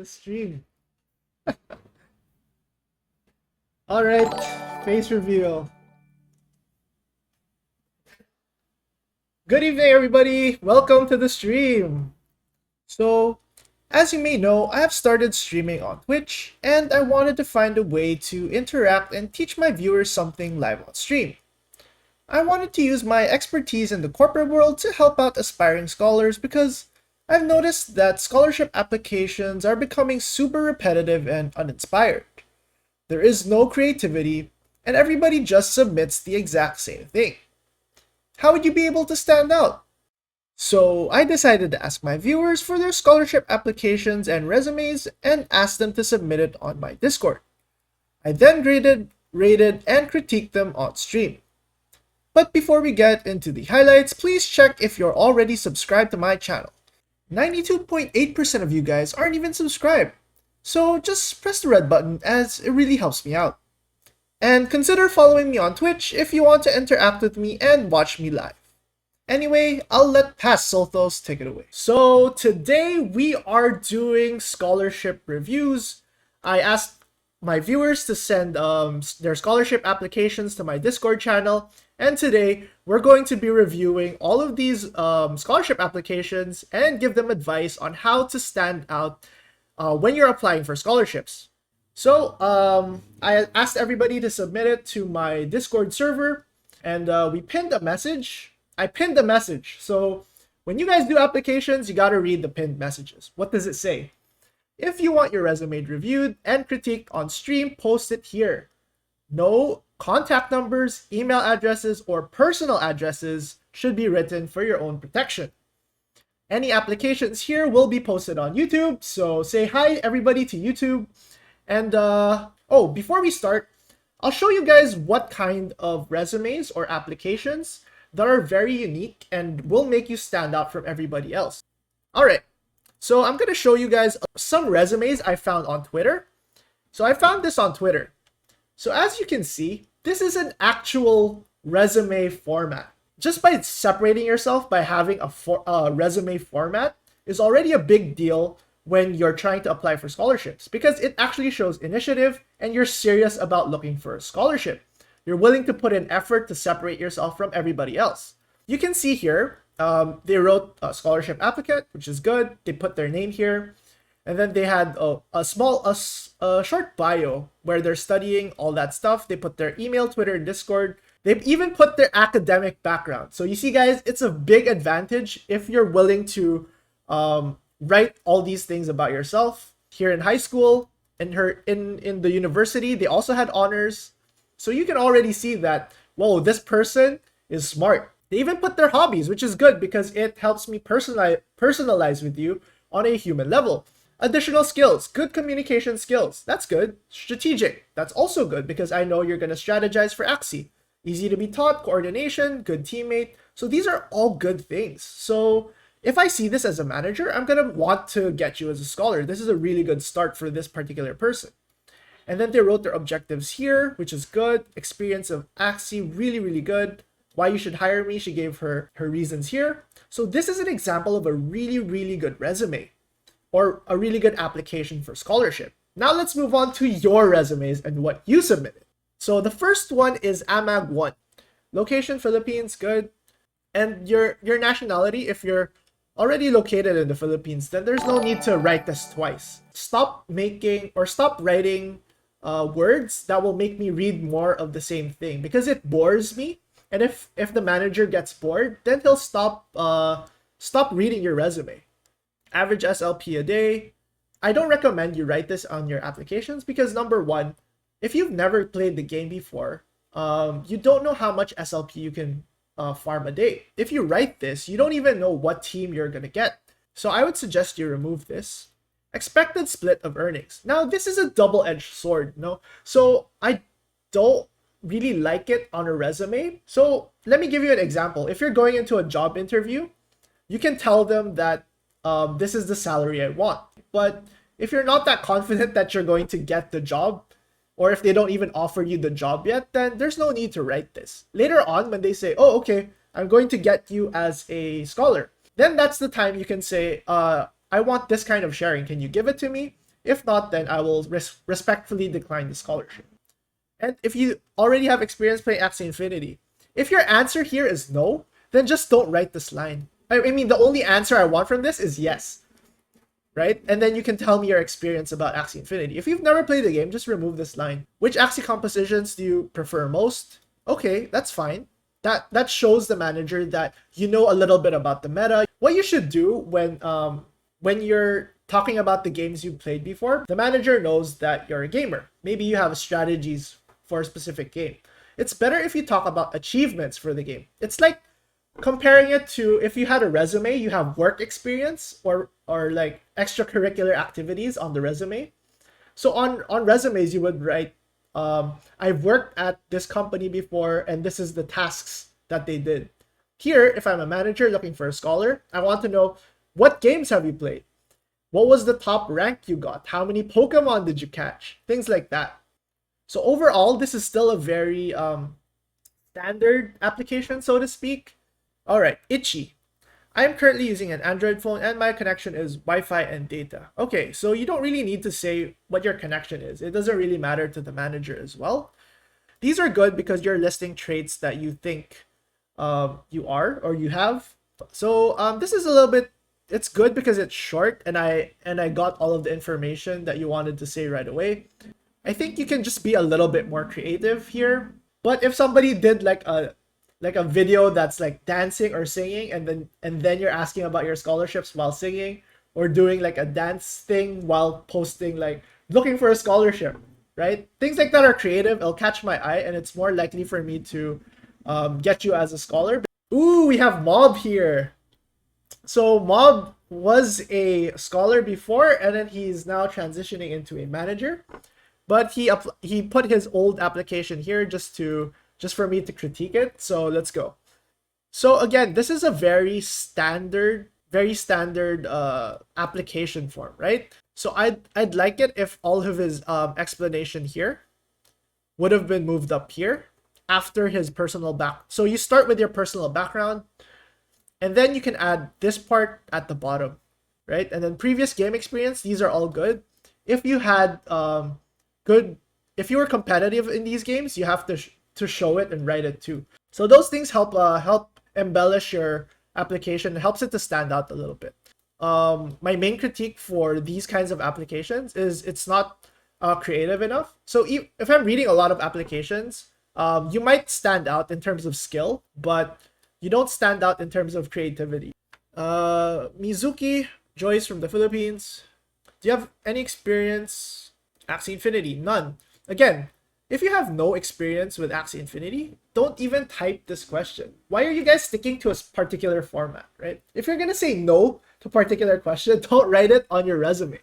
stream. Alright, face reveal. Good evening, everybody. Welcome to the stream. So, as you may know, I have started streaming on Twitch, and I wanted to find a way to interact and teach my viewers something live on stream. I wanted to use my expertise in the corporate world to help out aspiring scholars because I've noticed that scholarship applications are becoming super repetitive and uninspired. There is no creativity, and everybody just submits the exact same thing. How would you be able to stand out? So I decided to ask my viewers for their scholarship applications and resumes and asked them to submit it on my Discord. I then graded, rated, and critiqued them on stream. But before we get into the highlights, please check if you're already subscribed to my channel. 92.8% of you guys aren't even subscribed. So just press the red button as it really helps me out. And consider following me on Twitch if you want to interact with me and watch me live. Anyway, I'll let past Solthos take it away. So today we are doing scholarship reviews. I asked my viewers to send their scholarship applications to my Discord channel. And today we're going to be reviewing all of these scholarship applications and give them advice on how to stand out when you're applying for scholarships. So I asked everybody to submit it to my Discord server, and we pinned a message. I pinned a message. So when you guys do applications, you gotta read the pinned messages. What does it say? If you want your resume reviewed and critiqued on stream, post it here. No contact numbers, email addresses, or personal addresses should be written for your own protection. Any applications here will be posted on YouTube, so say hi everybody to YouTube. And oh, before we start, I'll show you guys what kind of resumes or applications that are very unique and will make you stand out from everybody else. Alright, so I'm going to show you guys some resumes I found on Twitter. So I found this on Twitter. So as you can see, this is an actual resume format. Just by separating yourself by having a resume format is already a big deal when you're trying to apply for scholarships, because it actually shows initiative and you're serious about looking for a scholarship. You're willing to put in effort to separate yourself from everybody else. You can see here, they wrote a scholarship applicant, which is good. They put their name here. And then they had a short bio where they're studying all that stuff. They put their email, Twitter, and Discord. They've even put their academic background. So you see, guys, it's a big advantage if you're willing to write all these things about yourself. Here in high school, in the university, they also had honors. So you can already see that, whoa, this person is smart. They even put their hobbies, which is good because it helps me personalize with you on a human level. Additional skills, good communication skills. That's good. Strategic. That's also good because I know you're going to strategize for Axie. Easy to be taught, coordination, good teammate. So these are all good things. So if I see this as a manager, I'm going to want to get you as a scholar. This is a really good start for this particular person. And then they wrote their objectives here, which is good. Experience of Axie, really, really good. Why you should hire me, she gave her reasons here. So this is an example of a really, really good resume or a really good application for scholarship. Now let's move on to your resumes and what you submitted. So the first one is AMAG 1. Location, Philippines, good. And your nationality, if you're already located in the Philippines, then there's no need to write this twice. Stop writing words that will make me read more of the same thing because it bores me. And if the manager gets bored, then he'll stop reading your resume. Average SLP a day. I don't recommend you write this on your applications because number one, if you've never played the game before, you don't know how much SLP you can farm a day. If you write this, you don't even know what team you're gonna get. So I would suggest you remove this. Expected split of earnings. Now this is a double-edged sword, no? So I don't really like it on a resume. So let me give you an example. If you're going into a job interview, you can tell them that this is the salary I want. But if you're not that confident that you're going to get the job, or if they don't even offer you the job yet, then there's no need to write this. Later on, when they say, oh, okay, I'm going to get you as a scholar, then that's the time you can say, I want this kind of sharing. Can you give it to me? If not, then I will respectfully decline the scholarship. And if you already have experience playing Axie Infinity, if your answer here is no, then just don't write this line. I mean, the only answer I want from this is yes, right? And then you can tell me your experience about Axie Infinity. If you've never played the game, just remove this line. Which Axie compositions do you prefer most? Okay, that's fine. That shows the manager that you know a little bit about the meta. What you should do when you're talking about the games you played before, the manager knows that you're a gamer. Maybe you have strategies for a specific game. It's better if you talk about achievements for the game. It's like comparing it to if you had a resume, you have work experience or like extracurricular activities on the resume. So on resumes you would write, I've worked at this company before and this is the tasks that they did. Here, if I'm a manager looking for a scholar, I want to know, what games have you played? What was the top rank you got? How many Pokemon did you catch? Things like that. So overall, this is still a very standard application, so to speak. All right, Itchy. I am currently using an Android phone and my connection is Wi-Fi and data. Okay, so you don't really need to say what your connection is. It doesn't really matter to the manager as well. These are good because you're listing traits that you think you are or you have. So this is a little bit, it's good because it's short and I got all of the information that you wanted to say right away. I think you can just be a little bit more creative here. But if somebody did like a video that's like dancing or singing and then you're asking about your scholarships while singing, or doing like a dance thing while posting like looking for a scholarship, right? Things like that are creative. It'll catch my eye and it's more likely for me to get you as a scholar. Ooh, we have Mob here. So Mob was a scholar before and then he's now transitioning into a manager. But he put his old application here just for me to critique it. So let's go. So again, this is a very standard application form, right? So I'd like it if all of his explanation here would have been moved up here after his personal back. So you start with your personal background, and then you can add this part at the bottom, right? And then previous game experience. These are all good. If you had if you were competitive in these games, you have to show it and write it too. So those things help embellish your application. It helps it to stand out a little bit. My main critique for these kinds of applications is it's not creative enough. So if I'm reading a lot of applications, you might stand out in terms of skill, but you don't stand out in terms of creativity. Mizuki Joyce from the Philippines. Do you have any experience? Axie Infinity? None. Again, if you have no experience with Axie Infinity, don't even type this question. Why are you guys sticking to a particular format, right? If you're gonna say no to a particular question, don't write it on your resume.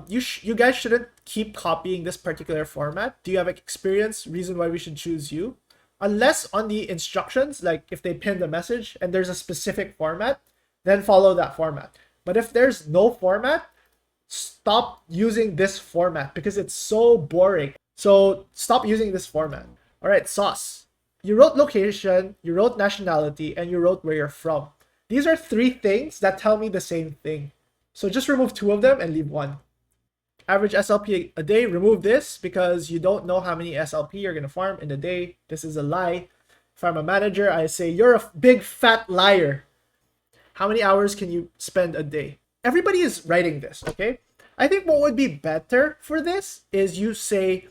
You guys shouldn't keep copying this particular format. Do you have experience? Reason why we should choose you? Unless on the instructions, like if they pin the message and there's a specific format, then follow that format. But if there's no format, stop using this format because it's so boring. So stop using this format. All right, Sauce. You wrote location, you wrote nationality, and you wrote where you're from. These are three things that tell me the same thing. So just remove two of them and leave one. Average SLP a day, remove this because you don't know how many SLP you're going to farm in a day. This is a lie. If I'm a manager, I say, you're a big fat liar. How many hours can you spend a day? Everybody is writing this, okay? I think what would be better for this is you say,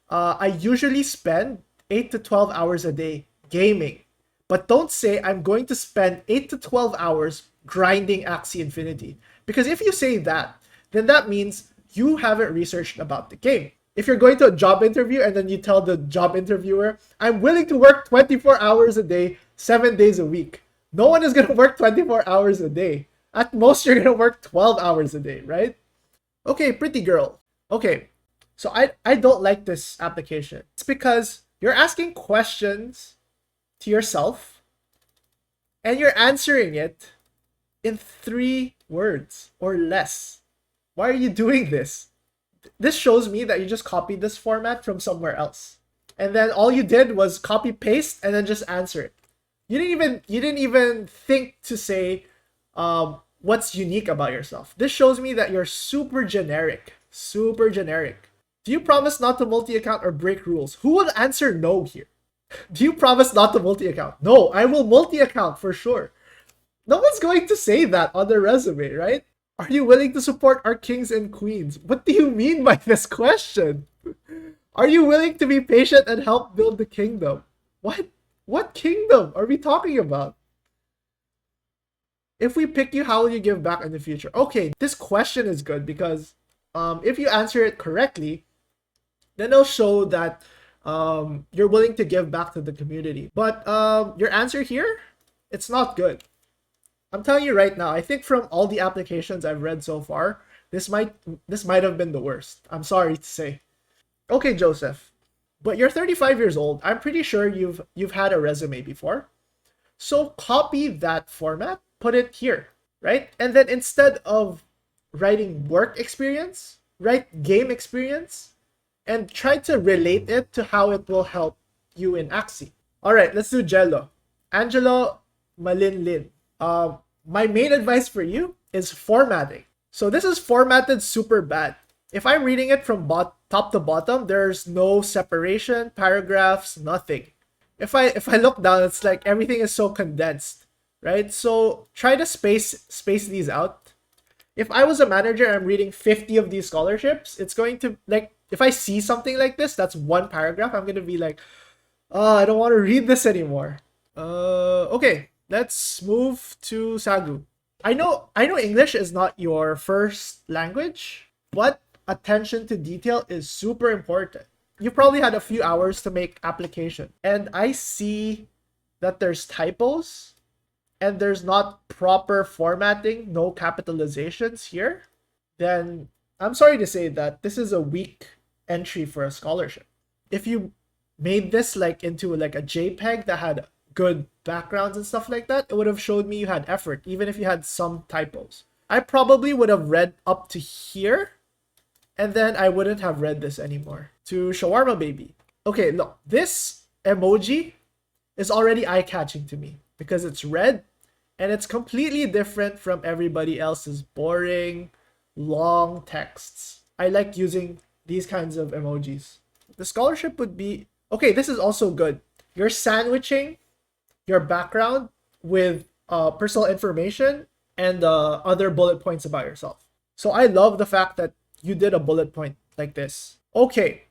I usually spend 8 to 12 hours a day gaming. But don't say I'm going to spend 8 to 12 hours grinding Axie Infinity. Because if you say that, then that means you haven't researched about the game. If you're going to a job interview and then you tell the job interviewer, I'm willing to work 24 hours a day, 7 days a week. No one is going to work 24 hours a day. At most, you're going to work 12 hours a day, right? Okay, pretty girl. Okay, so I don't like this application. It's because you're asking questions to yourself and you're answering it in 3 words or less. Why are you doing this? This shows me that you just copied this format from somewhere else. And then all you did was copy paste and then just answer it. You didn't even think to say what's unique about yourself. This shows me that you're super generic. Super generic. Do you promise not to multi-account or break rules? Who will answer no here? Do you promise not to multi-account? No, I will multi-account for sure. No one's going to say that on their resume, right? Are you willing to support our kings and queens? What do you mean by this question? Are you willing to be patient and help build the kingdom? What? What kingdom are we talking about? If we pick you, how will you give back in the future? Okay, this question is good because if you answer it correctly, then it'll show that you're willing to give back to the community. But your answer here, it's not good. I'm telling you right now, I think from all the applications I've read so far, this might have been the worst. I'm sorry to say. Okay, Joseph, but you're 35 years old. I'm pretty sure you've had a resume before. So copy that format, put it here, right? And then instead of writing work experience, write game experience and try to relate it to how it will help you in Axie. All right, let's do Jello. Angelo Malinlin. My main advice for you is formatting. So this is formatted super bad. If I'm reading it from top to bottom, there's no separation, paragraphs, nothing. If I look down, it's like everything is so condensed, right? So try to space these out. If I was a manager and I'm reading 50 of these scholarships, it's going to, like, if I see something like this, that's one paragraph, I'm going to be like, oh, I don't want to read this anymore. Okay, let's move to Sagu. I know English is not your first language, but attention to detail is super important. You probably had a few hours to make application, and I see that there's typos and there's not proper formatting, no capitalizations here. Then I'm sorry to say that this is a weak entry for a scholarship. If you made this like into like a JPEG that had good backgrounds and stuff like that, it would have showed me you had effort, even if you had some typos. I probably would have read up to here, and then I wouldn't have read this anymore. To Shawarma Baby. Okay, look, this emoji is already eye-catching to me because it's red and it's completely different from everybody else's boring, long texts. I like using these kinds of emojis. The scholarship would be... Okay, this is also good. You're sandwiching your background with personal information and other bullet points about yourself. So I love the fact that you did a bullet point like this. Okay,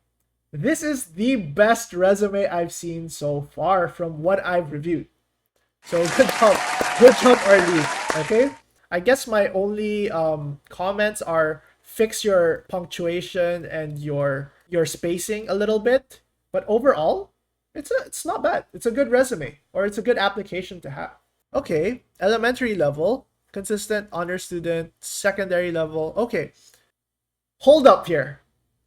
this is the best resume I've seen so far from what I've reviewed. So good job, Arlie. Okay, I guess my only comments are fix your punctuation and your spacing a little bit, but overall, it's not bad. It's a good resume, or it's a good application to have. Okay, elementary level, consistent honor student, secondary level. Okay, hold up here.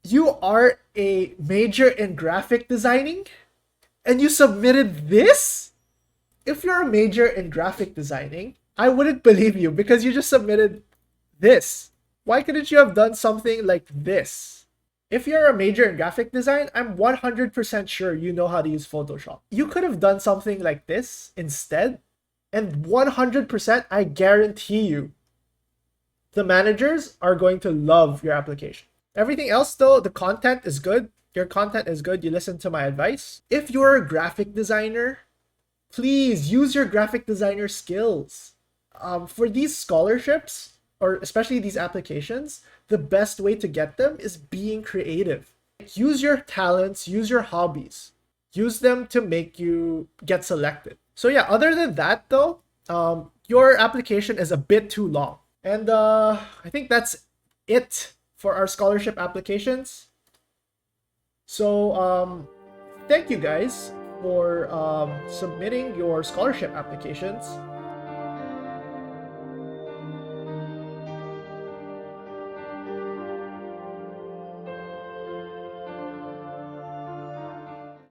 You are a major in graphic designing and you submitted this? If you're a major in graphic designing, I wouldn't believe you because you just submitted this. Why couldn't you have done something like this? If you're a major in graphic design, I'm 100% sure you know how to use Photoshop. You could have done something like this instead, and 100% I guarantee you, the managers are going to love your application. Everything else though, the content is good. Your content is good. You listen to my advice. If you're a graphic designer, please use your graphic designer skills. For these scholarships, or especially these applications, the best way to get them is being creative. Use your talents, use your hobbies. Use them to make you get selected. So yeah, other than that though, your application is a bit too long. And I think that's it for our scholarship applications. So thank you guys for submitting your scholarship applications.